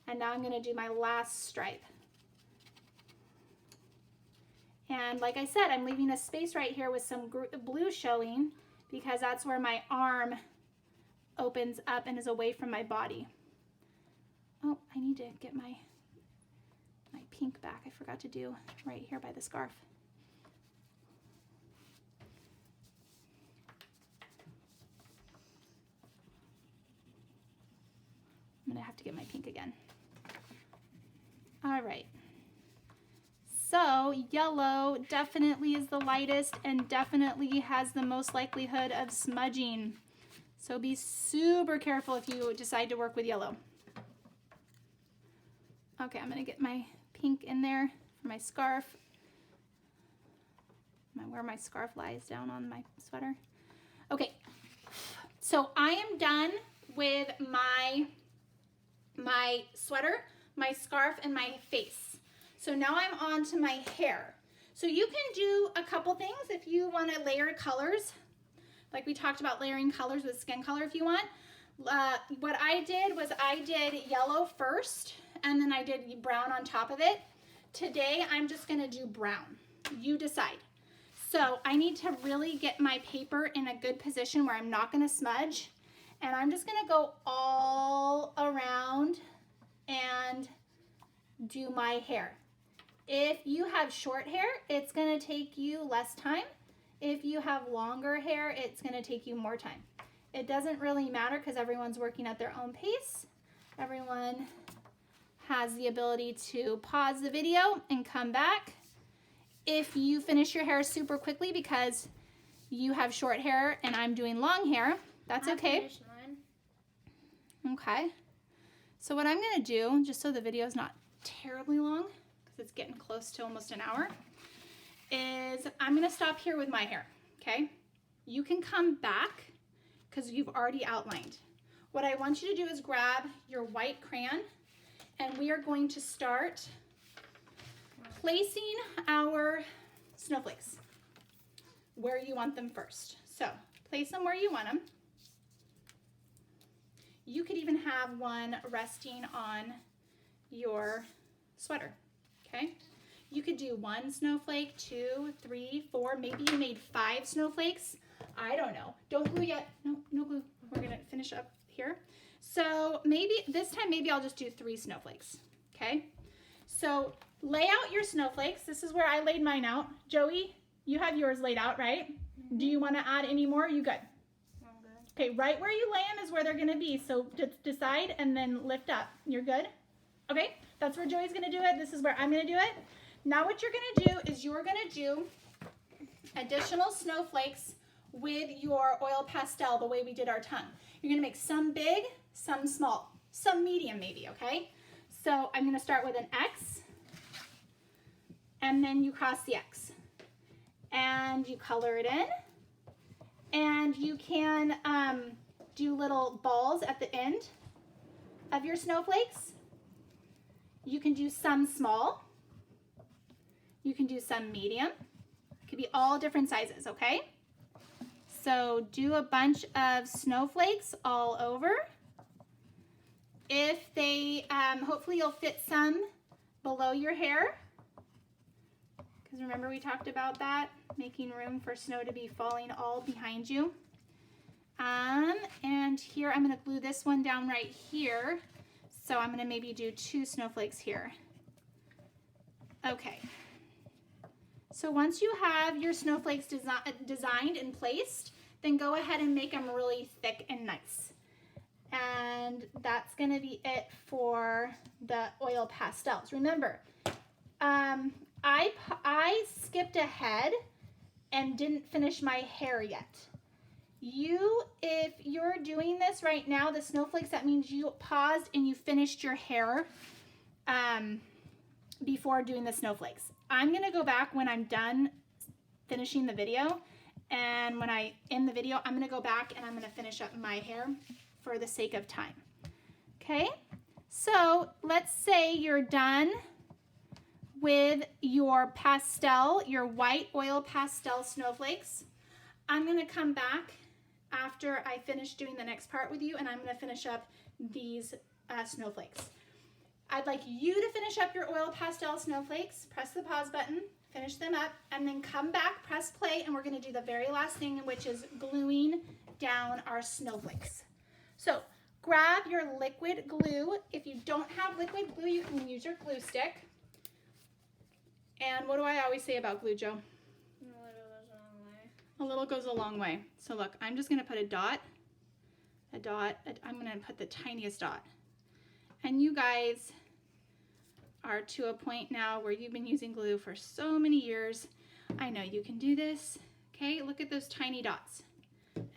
And now I'm gonna do my last stripe. And like I said, I'm leaving a space right here with some blue showing because that's where my arm opens up and is away from my body. Oh, I need to get my pink back. I forgot to do right here by the scarf. I'm gonna have to get my pink again. All right. So yellow definitely is the lightest and definitely has the most likelihood of smudging. So be super careful if you decide to work with yellow. Okay, I'm gonna get my pink in there for my scarf. Where my scarf lies down on my sweater. Okay, so I am done with my sweater, my scarf, and my face. So now I'm on to my hair. So you can do a couple things if you want to layer colors, like we talked about layering colors with skin color if you want. What I did was I did yellow first, and then I did brown on top of it. Today I'm just going to do brown. You decide. So I need to really get my paper in a good position where I'm not going to smudge. And I'm just going to go all around and do my hair. If you have short hair, it's going to take you less time. If you have longer hair, it's going to take you more time. It doesn't really matter because everyone's working at their own pace. Everyone has the ability to pause the video and come back. If you finish your hair super quickly because you have short hair and I'm doing long hair, that's okay. Finished mine. Okay. So what I'm going to do, just so the video is not terribly long, because it's getting close to almost an hour, is I'm going to stop here with my hair, okay? You can come back because you've already outlined. What I want you to do is grab your white crayon, and we are going to start placing our snowflakes where you want them first. So place them where you want them. You could even have one resting on your sweater, okay? You could do 1 snowflake, 2, 3, 4, maybe you made 5 snowflakes. I don't know. Don't glue yet. No, no glue. We're gonna finish up here. So maybe this time, maybe I'll just do 3 snowflakes, okay? So lay out your snowflakes. This is where I laid mine out. Joey, you have yours laid out, right? Mm-hmm. Do you want to add any more? Are you good? I'm good. Okay, right where you lay them is where they're going to be. So just decide and then lift up. You're good? Okay, that's where Joey's going to do it. This is where I'm going to do it. Now what you're going to do is you're going to do additional snowflakes with your oil pastel the way we did our tongue. You're going to make some big, some small, some medium maybe, okay? So I'm going to start with an X, and then you cross the X, and you color it in, and you can do little balls at the end of your snowflakes. You can do some small, you can do some medium, it could be all different sizes, okay? So do a bunch of snowflakes all over. If they, hopefully you'll fit some below your hair, because remember we talked about that, making room for snow to be falling all behind you. And here I'm going to glue this one down right here, so I'm going to maybe do 2 snowflakes here. Okay, so once you have your snowflakes designed and placed, then go ahead and make them really thick and nice. And that's going to be it for the oil pastels. Remember, I skipped ahead and didn't finish my hair yet. If you're doing this right now, the snowflakes, that means you paused and you finished your hair before doing the snowflakes. I'm going to go back when I'm done finishing the video. And when I end the video, I'm going to go back and I'm going to finish up my hair for the sake of time. Okay, so let's say you're done with your pastel, your white oil pastel snowflakes. I'm going to come back after I finish doing the next part with you, and I'm going to finish up these snowflakes. I'd like you to finish up your oil pastel snowflakes. Press the pause button, finish them up, and then come back, press play, and we're going to do the very last thing, which is gluing down our snowflakes. So grab your liquid glue. If you don't have liquid glue, you can use your glue stick. And what do I always say about glue, Joe? A little goes a long way. So look, I'm just going to put a dot, I'm going to put the tiniest dot. And you guys are to a point now where you've been using glue for so many years. I know you can do this. Okay, look at those tiny dots.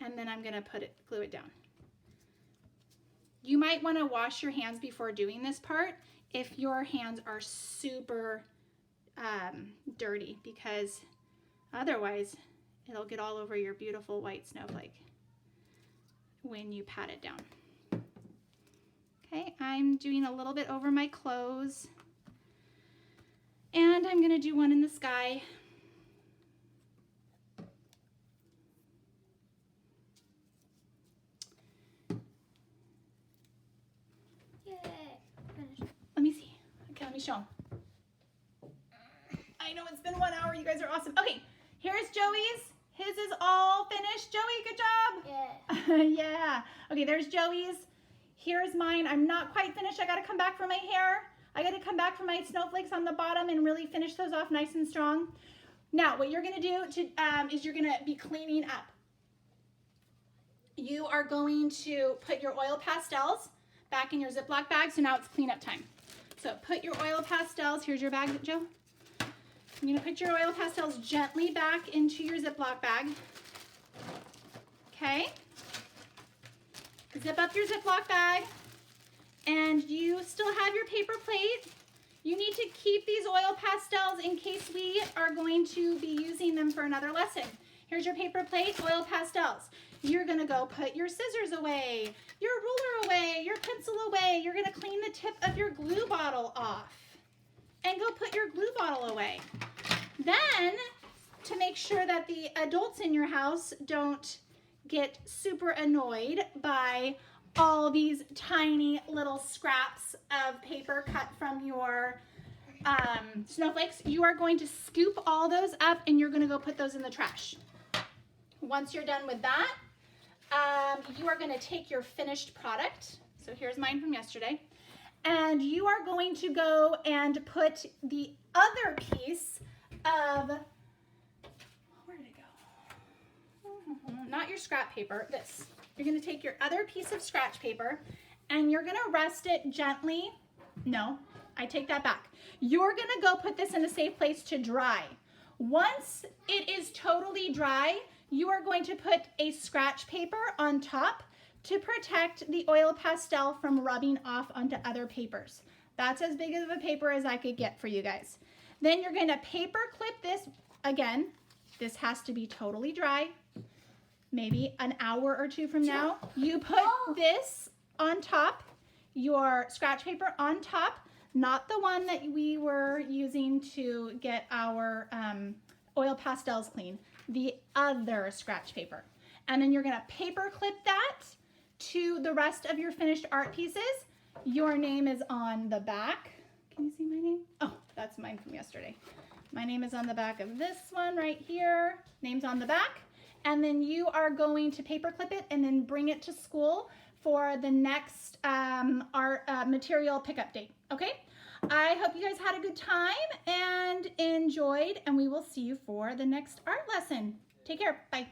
And then I'm going to glue it down. You might want to wash your hands before doing this part. if your hands are super dirty, because otherwise it'll get all over your beautiful white snowflake when you pat it down. Okay, I'm doing a little bit over my clothes, and I'm gonna do one in the sky. Yay! Finished. Let me see. Okay, let me show them. I know it's been 1 hour. You guys are awesome. Okay, here's Joey's. His is all finished. Joey, good job. Yeah. Yeah. Okay, there's Joey's. Here's mine. I'm not quite finished. I got to come back for my hair. I got to come back for my snowflakes on the bottom and really finish those off nice and strong. Now, what you're going to do is you're going to be cleaning up. You are going to put your oil pastels back in your Ziploc bag. So now it's cleanup time. So put your oil pastels. Here's your bag, Joe. You're going to put your oil pastels gently back into your Ziploc bag. Okay. Zip up your Ziploc bag, and you still have your paper plate. You need to keep these oil pastels in case we are going to be using them for another lesson. Here's your paper plate, oil pastels. You're gonna go put your scissors away, your ruler away, your pencil away. You're gonna clean the tip of your glue bottle off and go put your glue bottle away. Then, to make sure that the adults in your house don't get super annoyed by all these tiny little scraps of paper cut from your snowflakes, you are going to scoop all those up and you're going to go put those in the trash. Once you're done with that, you are going to take your finished product. So here's mine from yesterday. And you are going to go and put the other piece of, where did it go? Not your scrap paper, this. You're gonna take your other piece of scratch paper and you're gonna rest it gently. No, I take that back. You're gonna go put this in a safe place to dry. Once it is totally dry, you are going to put a scratch paper on top to protect the oil pastel from rubbing off onto other papers. That's as big of a paper as I could get for you guys. Then you're gonna paper clip this. Again, this has to be totally dry. Maybe an hour or two from now, you put this on top, your scratch paper on top, not the one that we were using to get our oil pastels clean, the other scratch paper. And then you're gonna paper clip that to the rest of your finished art pieces. Your name is on the back. Can you see my name? Oh, that's mine from yesterday. My name is on the back of this one right here. Name's on the back. And then you are going to paper clip it and then bring it to school for the next art material pickup date. Okay? I hope you guys had a good time and enjoyed, and we will see you for the next art lesson. Take care. Bye.